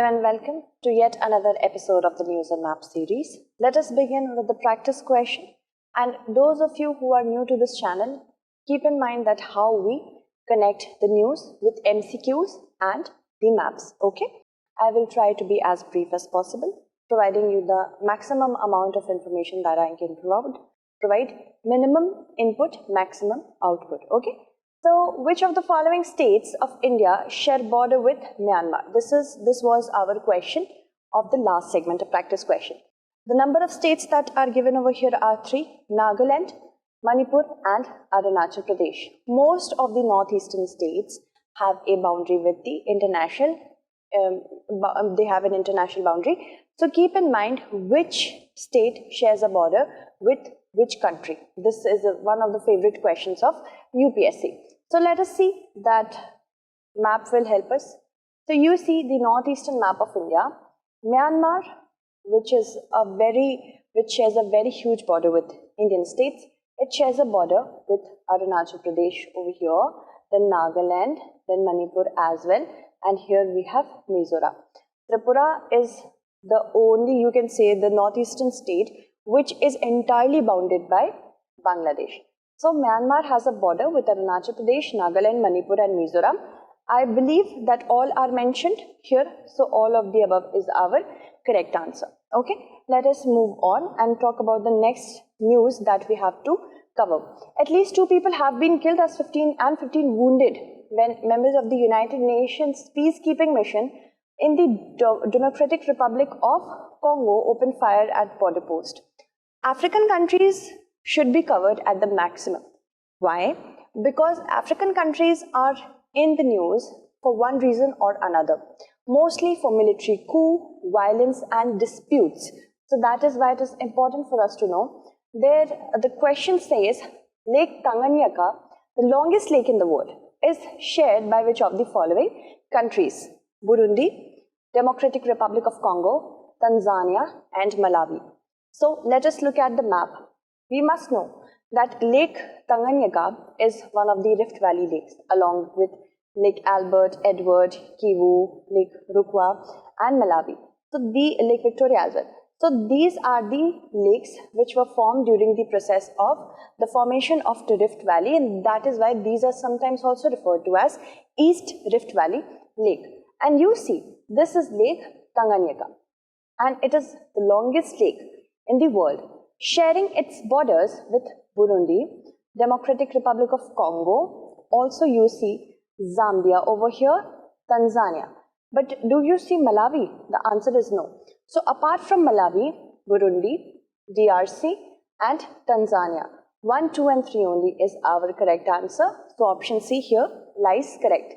and welcome to yet another episode of the News and Map series. Let us begin with the practice question. And those of you who are new to this channel, keep in mind that how we connect the news with MCQs and the maps, okay? I will try to be as brief as possible, providing you the maximum amount of information that I can provide minimum input, maximum output, okay? So, which of the following states of India share border with Myanmar? This was our question of the last segment, a practice question. The number of states that are given over here are 3: Nagaland, Manipur and Arunachal Pradesh. Most of the northeastern states have a boundary with the international, they have an international boundary. So keep in mind which state shares a border with which country. This is one of the favorite questions of UPSC. So let us see that map will help us. So you see the northeastern map of India. Myanmar, which shares a very huge border with Indian states. It shares a border with Arunachal Pradesh over here, then Nagaland, then Manipur as well, and here we have Mizoram. Tripura is the only, you can say, the northeastern state which is entirely bounded by Bangladesh. So Myanmar has a border with Arunachal Pradesh, Nagaland, Manipur and Mizoram. I believe that all are mentioned here, so all of the above is our correct answer. Okay, let us move on and talk about the next news that we have to cover. At least 2 people have been killed as 15 wounded when members of the United Nations peacekeeping mission in the Democratic Republic of Congo opened fire at border post. African countries should be covered at the maximum. Why? Because African countries are in the news for one reason or another, mostly for military coup, violence and disputes. So that is why it is important for us to know. There, the question says, Lake Tanganyika, the longest lake in the world, is shared by which of the following countries? Burundi, Democratic Republic of Congo, Tanzania and Malawi. So let us look at the map. We must know that Lake Tanganyika is one of the Rift Valley lakes, along with Lake Albert, Edward, Kivu, Lake Rukwa and Malawi. So the Lake Victoria as well. So these are the lakes which were formed during the process of the formation of the Rift Valley, and that is why these are sometimes also referred to as East Rift Valley Lake. And you see, this is Lake Tanganyika, and it is the longest lake in the world, sharing its borders with Burundi, Democratic Republic of Congo, also you see Zambia over here, Tanzania. But do you see Malawi? The answer is no. So apart from Malawi, Burundi, DRC and Tanzania, 1, 2 and 3 only is our correct answer. So option C here lies correct.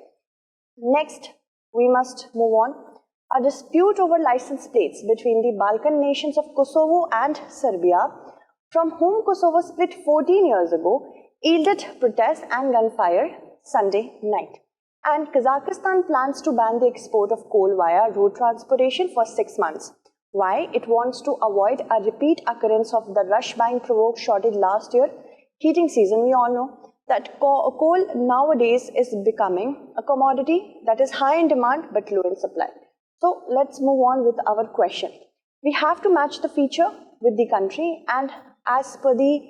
Next, we must move on. A dispute over license plates between the Balkan nations of Kosovo and Serbia, from whom Kosovo split 14 years ago, yielded protests and gunfire Sunday night. And Kazakhstan plans to ban the export of coal via road transportation for 6 months. Why? It wants to avoid a repeat occurrence of the rush buying provoked shortage last year. Heating season, we all know that coal nowadays is becoming a commodity that is high in demand but low in supply. So let's move on with our question. We have to match the feature with the country, and as per the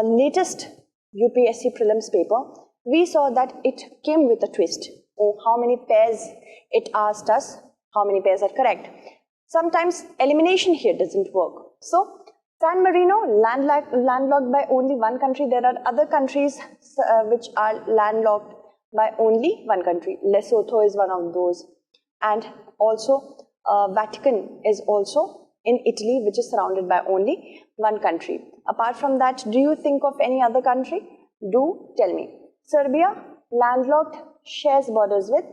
latest UPSC Prelims paper, we saw that it came with a twist. Oh, how many pairs it asked us, how many pairs are correct. Sometimes elimination here doesn't work. So San Marino, landlocked by only one country. There are other countries which are landlocked by only one country. Lesotho is one of those. And also Vatican is also in Italy, which is surrounded by only one country. Apart from that, do you think of any other country? Do tell me. Serbia, landlocked, shares borders with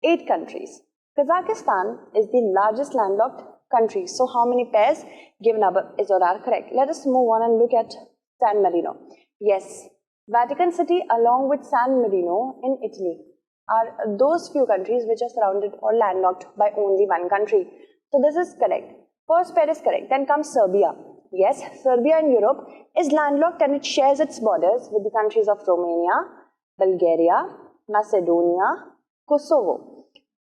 8 countries. Kazakhstan is the largest landlocked country. So how many pairs given above is or are correct? Let us move on and look at San Marino. Yes, Vatican City along with San Marino in Italy are those few countries which are surrounded or landlocked by only one country. So this is correct. First pair is correct. Then comes Serbia. Yes, Serbia in Europe is landlocked and it shares its borders with the countries of Romania, Bulgaria, Macedonia, Kosovo.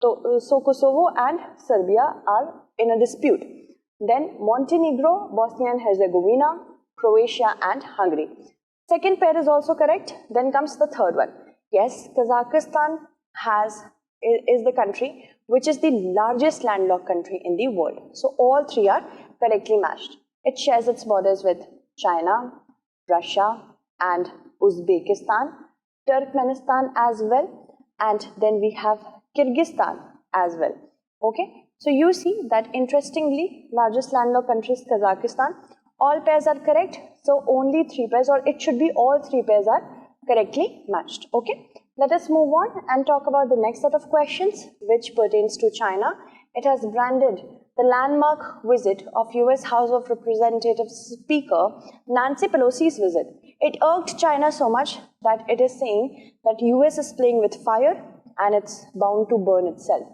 So Kosovo and Serbia are in a dispute. Then Montenegro, Bosnia and Herzegovina, Croatia and Hungary. Second pair is also correct. Then comes the third one. Yes, Kazakhstan is the country which is the largest landlocked country in the world. So all three are correctly matched. It shares its borders with China, Russia and Uzbekistan, Turkmenistan as well, and then we have Kyrgyzstan as well. Okay, so you see that interestingly, largest landlocked country is Kazakhstan. All pairs are correct, so only three pairs, or it should be all three pairs are correctly matched. Okay, let us move on and talk about the next set of questions which pertains to China. It has branded the landmark visit of US House of Representatives Speaker Nancy Pelosi's visit. It irked China so much that it is saying that US is playing with fire and it's bound to burn itself.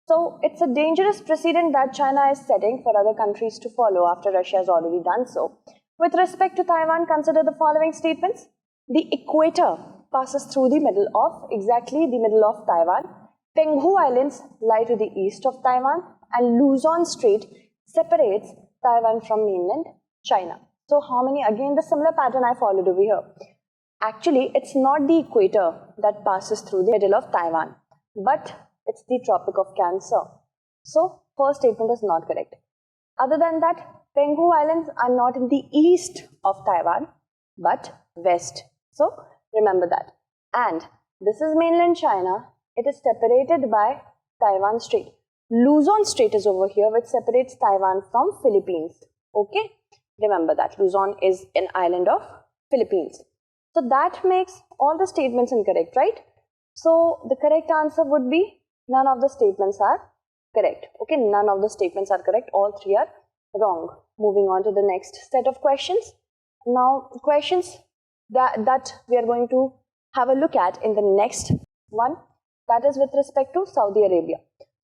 So it's a dangerous precedent that China is setting for other countries to follow after Russia has already done so. With respect to Taiwan, consider the following statements. The equator passes through the middle of, exactly the middle of Taiwan. Penghu Islands lie to the east of Taiwan, and Luzon Strait separates Taiwan from mainland China. So how many, again the similar pattern I followed over here. Actually, it's not the equator that passes through the middle of Taiwan, but it's the Tropic of Cancer. So first statement is not correct. Other than that, Penghu Islands are not in the east of Taiwan, but west. So remember that. And this is mainland China. It is separated by Taiwan Strait. Luzon Strait is over here, which separates Taiwan from Philippines. Okay, remember that Luzon is an island of Philippines. So that makes all the statements incorrect, right? So the correct answer would be none of the statements are correct. Okay, none of the statements are correct. All three are wrong. Moving on to the next set of questions. Now, questions that we are going to have a look at in the next one, that is with respect to Saudi Arabia.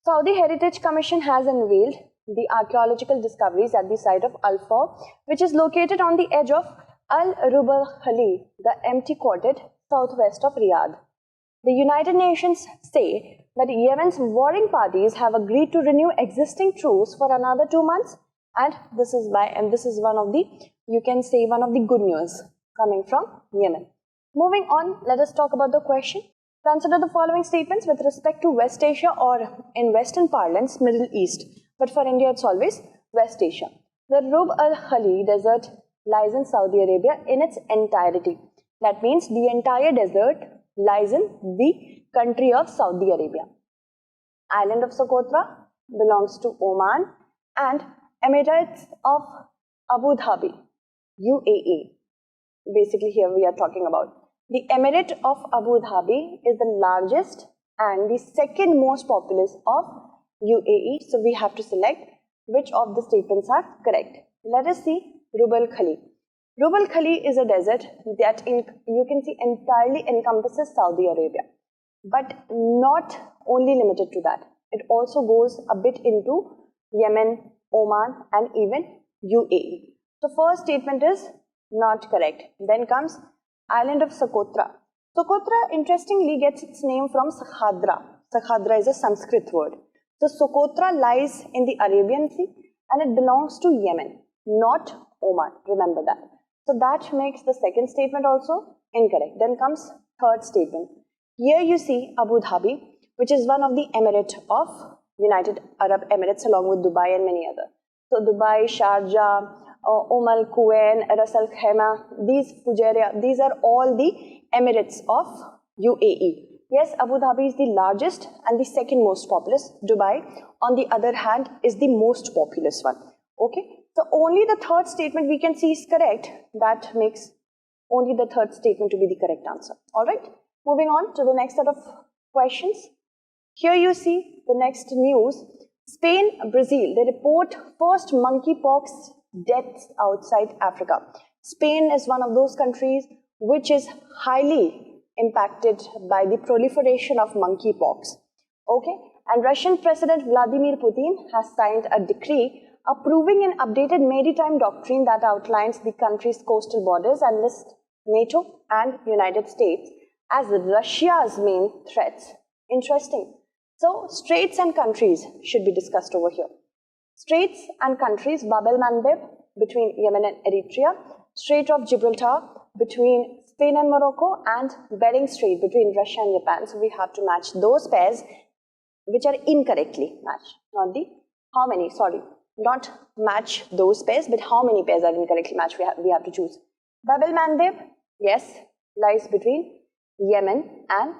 Saudi Heritage Commission has unveiled the archaeological discoveries at the site of Al-Faw, which is located on the edge of Al-Rub al-Khali, the empty quartet southwest of Riyadh. The United Nations say that Yemen's warring parties have agreed to renew existing truce for another 2 months, and this is one of the, you can say, one of the good news coming from Yemen. Moving on, let us talk about the question. Consider the following statements with respect to West Asia, or in Western parlance, Middle East. But for India, it's always West Asia. The Rub al-Khali desert lies in Saudi Arabia in its entirety. That means the entire desert lies in the country of Saudi Arabia. Island of Socotra belongs to Oman, and Emirates of Abu Dhabi, UAE. Basically, here we are talking about the Emirate of Abu Dhabi is the largest and the second most populous of UAE. So we have to select which of the statements are correct. Let us see Rub al-Khali. Rub al-Khali is a desert that you can see entirely encompasses Saudi Arabia, but not only limited to that. It also goes a bit into Yemen, Oman and even UAE. So first statement is not correct. Then comes Island of Socotra. Socotra interestingly gets its name from Sakhadra. Sakhadra is a Sanskrit word. So Socotra lies in the Arabian Sea and it belongs to Yemen, not Oman. Remember that. So that makes the second statement also incorrect. Then comes third statement. Here you see Abu Dhabi, which is one of the Emirate of United Arab Emirates along with Dubai and many others. So Dubai, Sharjah, Al Quwain, Ras Al Khaimah, these Fujairah, these are all the Emirates of UAE. Yes, Abu Dhabi is the largest and the second most populous. Dubai, on the other hand, is the most populous one. Okay, so only the third statement we can see is correct. That makes only the third statement to be the correct answer. All right, moving on to the next set of questions. Here you see the next news. Spain, Brazil, they report first monkeypox deaths outside Africa. Spain is one of those countries which is highly impacted by the proliferation of monkeypox. Okay, and Russian President Vladimir Putin has signed a decree approving an updated maritime doctrine that outlines the country's coastal borders and lists NATO and United States as Russia's main threats. Interesting. So straits and countries should be discussed over here. Straits and countries, Bab el-Mandeb between Yemen and Eritrea, Strait of Gibraltar between Spain and Morocco, and Bering Strait between Russia and Japan. So we have to match those pairs which are incorrectly matched. Not match those pairs, but how many pairs are incorrectly matched we have to choose. Bab el-Mandeb, yes, lies between Yemen and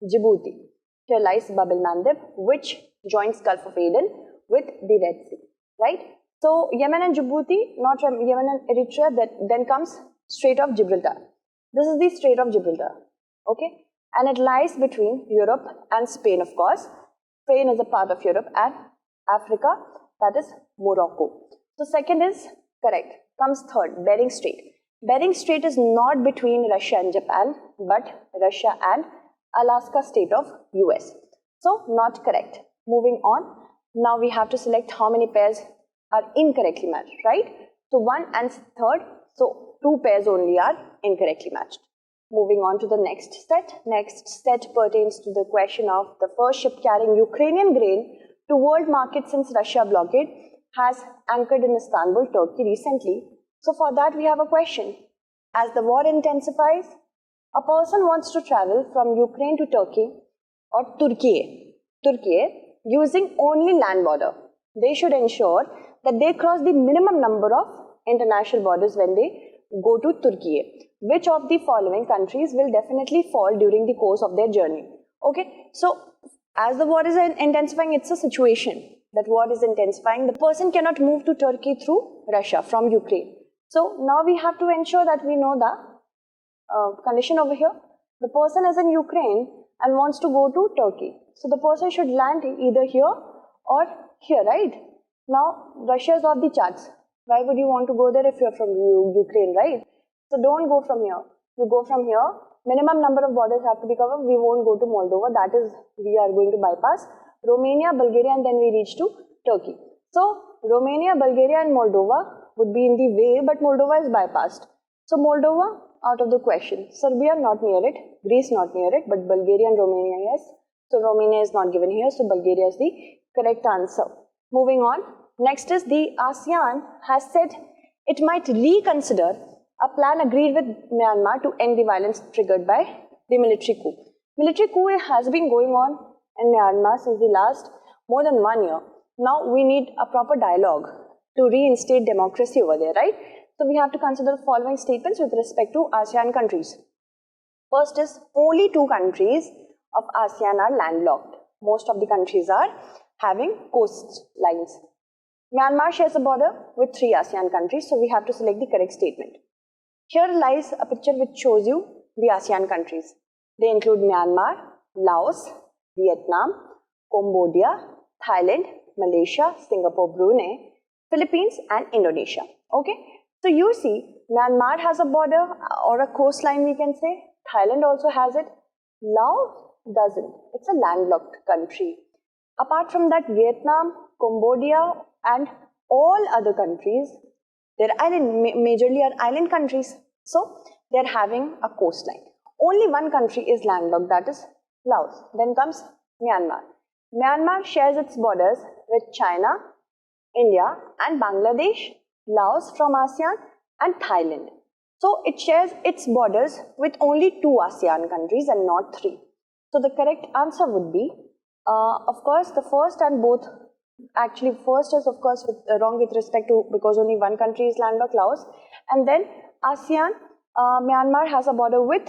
Djibouti. Here lies Bab el-Mandeb, which joins Gulf of Aden with the Red Sea, right? So Yemen and Djibouti, not Yemen and Eritrea, then comes Strait of Gibraltar. This is the Strait of Gibraltar, okay? And it lies between Europe and Spain, of course. Spain is a part of Europe, and Africa, that is Morocco. So second is correct. Comes third, Bering Strait. Bering Strait is not between Russia and Japan, but Russia and Alaska state of US. So not correct. Moving on. Now we have to select how many pairs are incorrectly matched, right? So 1 and third, so 2 pairs only are incorrectly matched. Moving on to the next set. Next set pertains to the question of the first ship carrying Ukrainian grain to world market since Russia blockade has anchored in Istanbul, Turkey recently. So for that we have a question. As the war intensifies, a person wants to travel from Ukraine to Turkey or Turkey using only land border. They should ensure that they cross the minimum number of international borders when they go to Turkey. Which of the following countries will definitely fall during the course of their journey? Okay, so as the war is intensifying, it's a situation that war is intensifying. The person cannot move to Turkey through Russia from Ukraine. So now we have to ensure that we know the condition over here. The person is in Ukraine and wants to go to Turkey. So the person should land either here or here, right? Now Russia is off the charts. Why would you want to go there if you're from Ukraine, right? So don't go from here. You go from here. Minimum number of borders have to be covered. We won't go to Moldova. That is, we are going to bypass Romania, Bulgaria, and then we reach to Turkey. So Romania, Bulgaria, and Moldova would be in the way, but Moldova is bypassed. So Moldova out of the question. Serbia not near it. Greece not near it, but Bulgaria and Romania, yes. So Romania is not given here. So Bulgaria is the correct answer. Moving on. Next is the ASEAN has said it might reconsider a plan agreed with Myanmar to end the violence triggered by the military coup. Military coup has been going on in Myanmar since the last more than 1 year. Now we need a proper dialogue to reinstate democracy over there, right? So we have to consider the following statements with respect to ASEAN countries. First is only 2 countries of ASEAN are landlocked. Most of the countries are having coastlines. Myanmar shares a border with 3 ASEAN countries, so we have to select the correct statement. Here lies a picture which shows you the ASEAN countries. They include Myanmar, Laos, Vietnam, Cambodia, Thailand, Malaysia, Singapore, Brunei, Philippines, and Indonesia. Okay, so you see Myanmar has a border or a coastline, we can say. Thailand also has it. Laos doesn't. It's a landlocked country. Apart from that, Vietnam, Cambodia, and all other countries, they're majorly are island countries. So they're having a coastline. Only one country is landlocked, that is Laos. Then comes Myanmar. Myanmar shares its borders with China, India, and Bangladesh, Laos from ASEAN, and Thailand. So it shares its borders with only 2 ASEAN countries and not 3. So the correct answer would be, of course, the first and both. Actually, first is of course wrong with respect to, because only one country is landlocked, Laos. And then ASEAN, Myanmar has a border with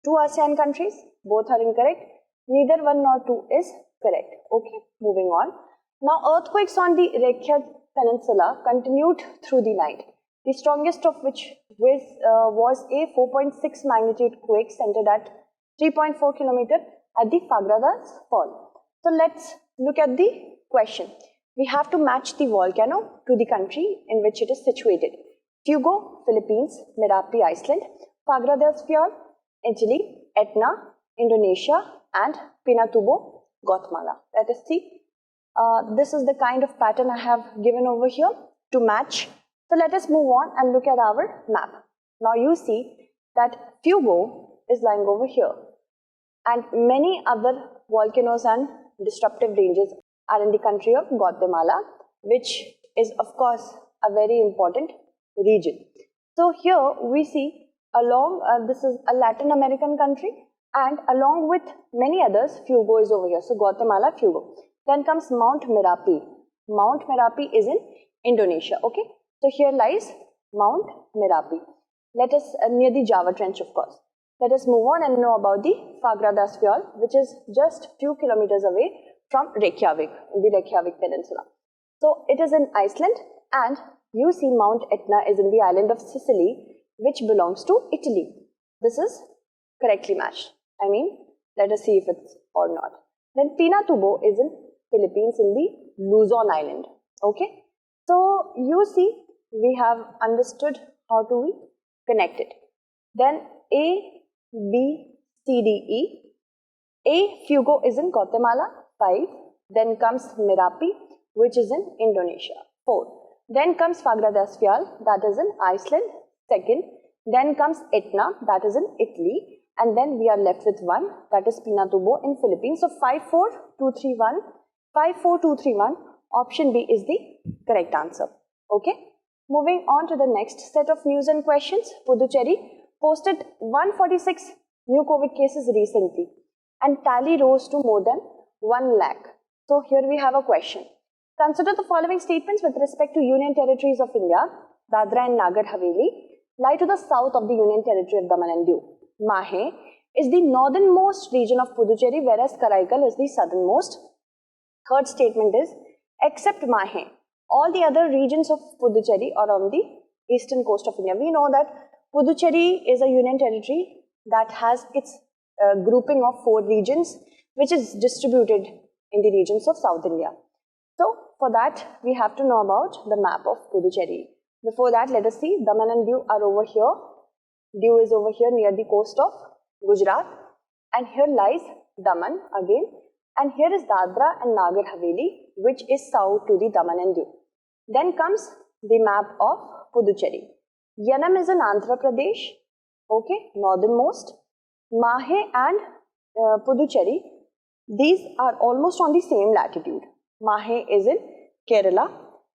2 ASEAN countries. Both are incorrect. Neither 1 nor 2 is correct. Okay, moving on. Now earthquakes on the Reykjavik Peninsula continued through the night. The strongest of which was a 4.6 magnitude quake centered at 3.4 km at the Fagrada's Fall. So let's look at the question. We have to match the volcano to the country in which it is situated. Fuego, Philippines, Merapi, Iceland, Fagrada's Fall, Italy, Etna, Indonesia, and Pinatubo, Guatemala. Let us see. This is the kind of pattern I have given over here to match. So let us move on and look at our map. Now you see that Fuego is lying over here, and many other volcanoes and disruptive ranges are in the country of Guatemala, which is of course a very important region. So here we see along, this is a Latin American country, and along with many others, Fuego is over here. So Guatemala, Fuego. Then comes Mount Merapi. Mount Merapi is in Indonesia. Okay. So here lies Mount Merapi. Let us, near the Java Trench of course. Let us move on and know about the Fagradalsfjall, which is just few kilometers away from Reykjavik, in the Reykjavik Peninsula. So it is in Iceland, and you see Mount Etna is in the island of Sicily, which belongs to Italy. This is correctly matched. I mean, let us see if it's or not. Then Pinatubo is in Philippines in the Luzon Island. Okay. So you see, we have understood how to we connect it. Then A, B, C, D, E. A, Fuego is in Guatemala, 5. Then comes Merapi, which is in Indonesia, 4. Then comes Fagradalsfjall, that is in Iceland, 2nd. Then comes Etna, that is in Italy. And then we are left with 1, that is Pinatubo in Philippines. So 5, 4, 2, 3, 1. 5, 4, 2, 3, 1. Option B is the correct answer. Okay. Moving on to the next set of news and questions. Puducherry posted 146 new COVID cases recently, and tally rose to more than 1 lakh. So here we have a question. Consider the following statements with respect to Union Territories of India. Dadra and Nagar Haveli lie to the south of the Union Territory of Daman and Diu. Mahe is the northernmost region of Puducherry, whereas Karaikal is the southernmost. Third statement is, except Mahe, all the other regions of Puducherry are on the eastern coast of India. We know that Puducherry is a union territory that has its grouping of 4 regions, which is distributed in the regions of South India. So, for that, we have to know about the map of Puducherry. Before that, let us see, Daman and Diu are over here. Diu is over here near the coast of Gujarat, and here lies Daman again, and here is Dadra and Nagar Haveli, which is south to the Daman and Diu. Then comes the map of Puducherry. Yanam is in Andhra Pradesh, okay, northernmost. Mahe and Puducherry, these are almost on the same latitude. Mahe is in Kerala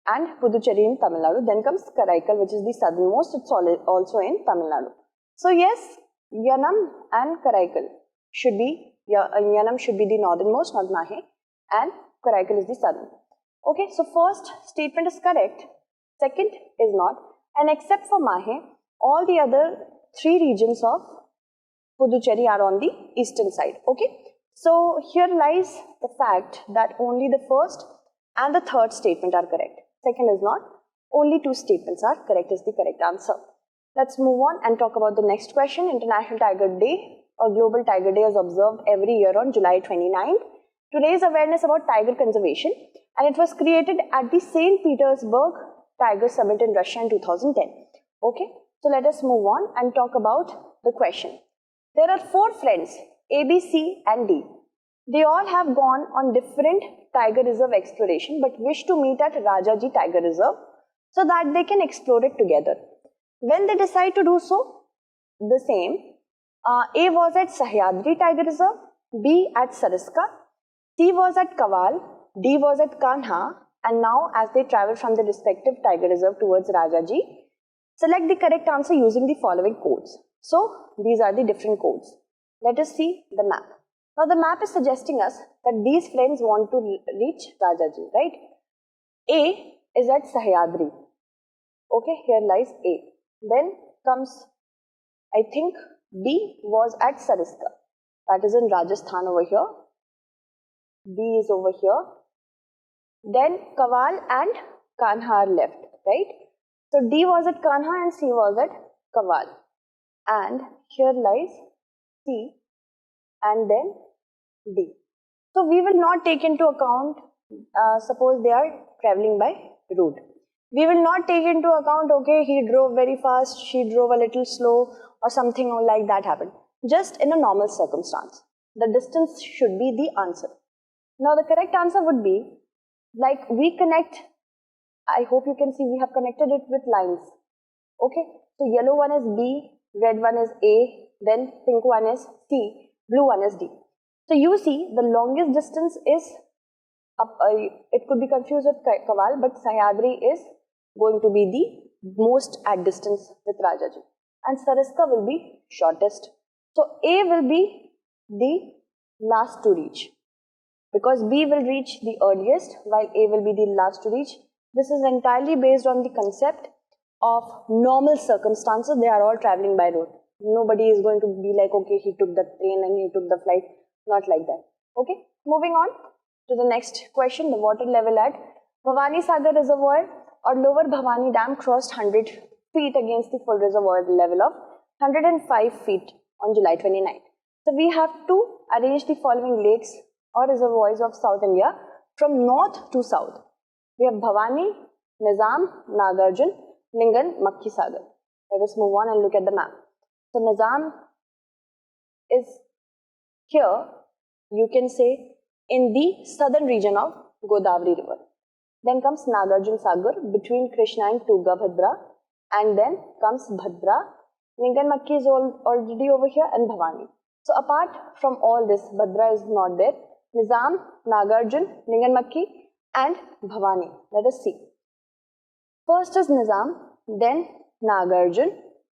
and Puducherry in Tamil Nadu. Then comes Karaikal, which is the southernmost. It's also in Tamil Nadu. So yes, Yanam and Karaikal should be, Yanam should be the northernmost, not Mahe, and Karaikal is the southern. Okay, so first statement is correct, second is not, and except for Mahe, all the other 3 regions of Puducherry are on the eastern side. Okay, so here lies the fact that only the first and the third statement are correct. Second is not. Only 2 statements are correct is the correct answer. Let's move on and talk about the next question. International Tiger Day or Global Tiger Day is observed every year on July 29th to raise awareness about tiger conservation, and it was created at the St. Petersburg Tiger Summit in Russia in 2010. Okay, so let us move on and talk about the question. There are 4 friends, A, B, C and D. They all have gone on different tiger reserve exploration but wish to meet at Rajaji Tiger Reserve so that they can explore it together. When they decide to do so, the same, A was at Sahyadri Tiger Reserve, B at Sariska, C was at Kawal, D was at Kanha, and now as they travel from the respective tiger reserve towards Rajaji, select the correct answer using the following codes. So, these are the different codes. Let us see the map. Now, the map is suggesting us that these friends want to reach Rajaji, right? A is at Sahyadri. Okay, here lies A. Then comes, I think, B was at Sariska. That is in Rajasthan over here. B is over here. Then Kawal and Kanha are left, right? So D was at Kanha and C was at Kawal. And here lies C and then D. So we will not take into account, suppose they are traveling by road. We will not take into account, okay, he drove very fast, she drove a little slow or something like that happened. Just in a normal circumstance. The distance should be the answer. Now the correct answer would be, like we connect, I hope you can see we have connected it with lines. Okay, so yellow one is B, red one is A, then pink one is C, blue one is D. So you see, the longest distance is, it could be confused with Kawal, but Sahyadri is going to be the most at distance with Rajaji. And Saraska will be shortest. So A will be the last to reach. Because B will reach the earliest, while A will be the last to reach. This is entirely based on the concept of normal circumstances. They are all traveling by road. Nobody is going to be like, okay, he took the train and he took the flight. Not like that. Okay, moving on to the next question. The water level at Bhavani Sagar Reservoir or Lower Bhavani Dam crossed 100 feet against the full reservoir level of 105 feet on July 29th. So we have to arrange the following lakes or reservoirs of South India from north to south. We have Bhavani, Nizam, Nagarjun, Lingan, Makki Sagar. Let us move on and look at the map. So Nizam is here, you can say, in the southern region of Godavari River. Then comes Nagarjun Sagar between Krishna and Tungabhadra, and then comes Bhadra. Lingan Makki is already over here, and Bhavani. So apart from all this, Bhadra is not there. Nizam, Nagarjun, Lingan Makki and Bhavani. Let us see. First is Nizam, then Nagarjun,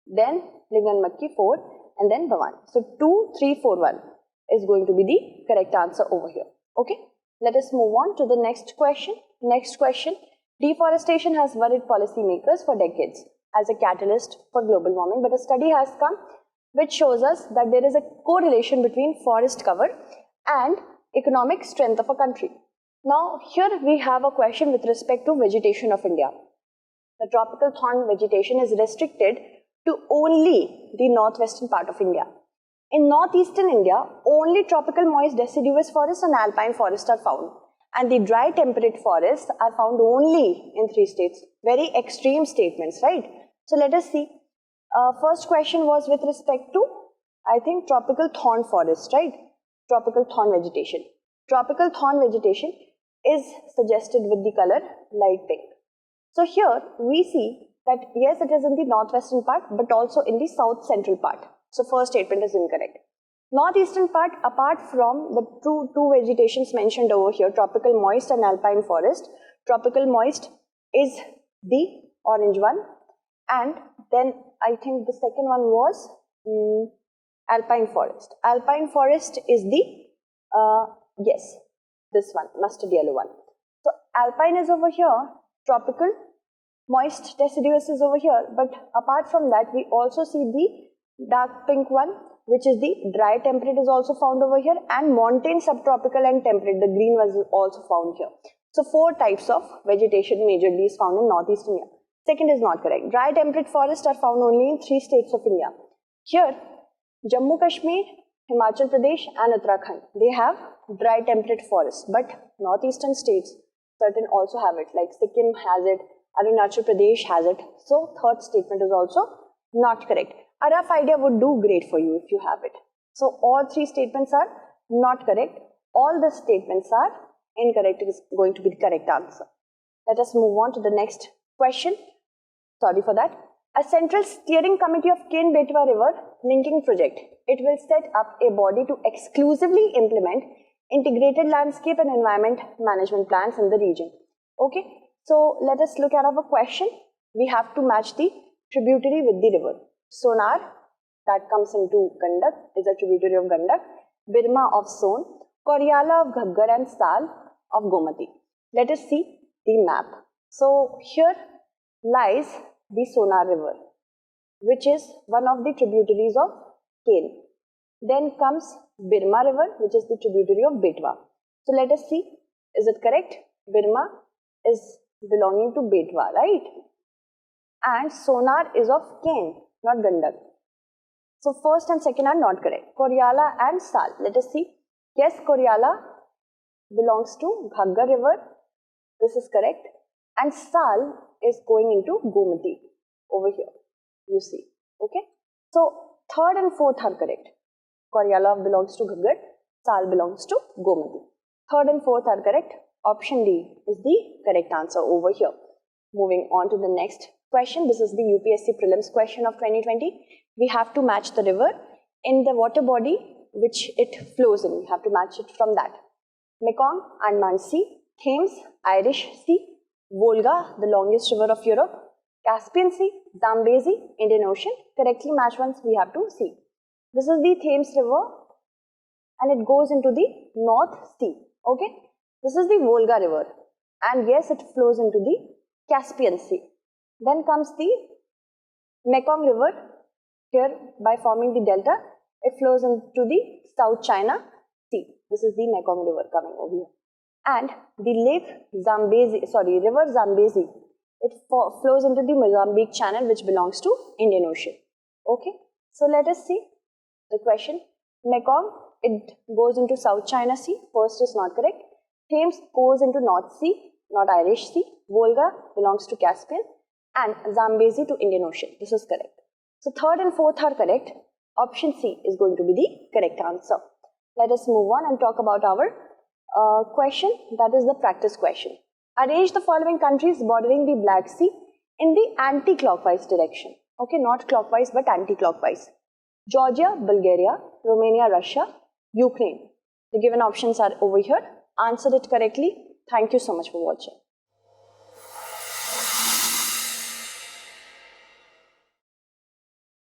then Lingan Makki 4 and then Bhavani. So 2, 3, 4, 1 is going to be the correct answer over here. Okay. Let us move on to the next question. Next question. Deforestation has worried policymakers for decades as a catalyst for global warming, but a study has come which shows us that there is a correlation between forest cover and economic strength of a country. Now, here we have a question with respect to vegetation of India. The tropical thorn vegetation is restricted to only the northwestern part of India. In northeastern India, only tropical moist deciduous forests and alpine forests are found, and the dry temperate forests are found only in 3 states. Very extreme statements, right? So let us see. First question was with respect to, I think, tropical thorn forest, right? Tropical thorn vegetation. Tropical thorn vegetation is suggested with the color light pink. So here we see that yes, it is in the northwestern part, but also in the south central part. So first statement is incorrect. Northeastern part, apart from the two vegetations mentioned over here, tropical moist and alpine forest, tropical moist is the orange one, and then I think the second one was alpine forest. Alpine forest is the, yes, this one, mustard yellow one. So alpine is over here, tropical moist deciduous is over here, but apart from that, we also see the dark pink one, which is the dry temperate is also found over here, and montane, subtropical and temperate, the green was also found here. So 4 types of vegetation majorly is found in northeast India. Second is not correct. Dry temperate forests are found only in 3 states of India. Here, Jammu Kashmir, Himachal Pradesh and Uttarakhand, they have dry temperate forests, but northeastern states, certain also have it, like Sikkim has it, Arunachal Pradesh has it. So third statement is also not correct. A rough idea would do great for you if you have it. So all 3 statements are not correct. All the statements are incorrect is going to be the correct answer. Let us move on to the next question. Sorry for that. A central steering committee of Ken-Betwa River linking project. It will set up a body to exclusively implement integrated landscape and environment management plans in the region. Okay. So let us look at our question. We have to match the tributary with the river. Sonar, that comes into Gandak, is a tributary of Gandak. Birma of Son, Koryala of Ghaggar and Sal of Gomati. Let us see the map. So here lies the Sonar River, which is one of the tributaries of Ken. Then comes Birma River, which is the tributary of Betwa. So let us see, is it correct? Birma is belonging to Betwa, right? And Sonar is of Ken, not Gandak. So first and second are not correct. Koryala and Sal. Let us see. Yes, Koryala belongs to Ghaggar River. This is correct. And Sal is going into Gomati over here. You see. Okay. So third and fourth are correct. Koryala belongs to Ghaggar. Sal belongs to Gomati. Third and fourth are correct. Option D is the correct answer over here. Moving on to the next question. This is the UPSC Prelims question of 2020. We have to match the river. In the water body, which it flows in. We have to match it from that. Mekong, Andaman Sea. Thames, Irish Sea. Volga, the longest river of Europe. Caspian Sea, Zambezi, Indian Ocean. Correctly matched ones we have to see. This is the Thames River and it goes into the North Sea. Okay. This is the Volga River and yes, it flows into the Caspian Sea. Then comes the Mekong River. Here, by forming the delta, it flows into the South China Sea. This is the Mekong River coming over here. And the river Zambezi, it flows into the Mozambique Channel, which belongs to Indian Ocean. Okay, so let us see the question. Mekong, it goes into South China Sea. First is not correct. Thames goes into North Sea, not Irish Sea. Volga belongs to Caspian. And Zambezi to Indian Ocean. This is correct. So third and fourth are correct. Option C is going to be the correct answer. Let us move on and talk about our question, that is the practice question. Arrange the following countries bordering the Black Sea in the anti-clockwise direction. Okay, not clockwise but anti-clockwise. Georgia, Bulgaria, Romania, Russia, Ukraine. The given options are over here. Answer it correctly. Thank you so much for watching.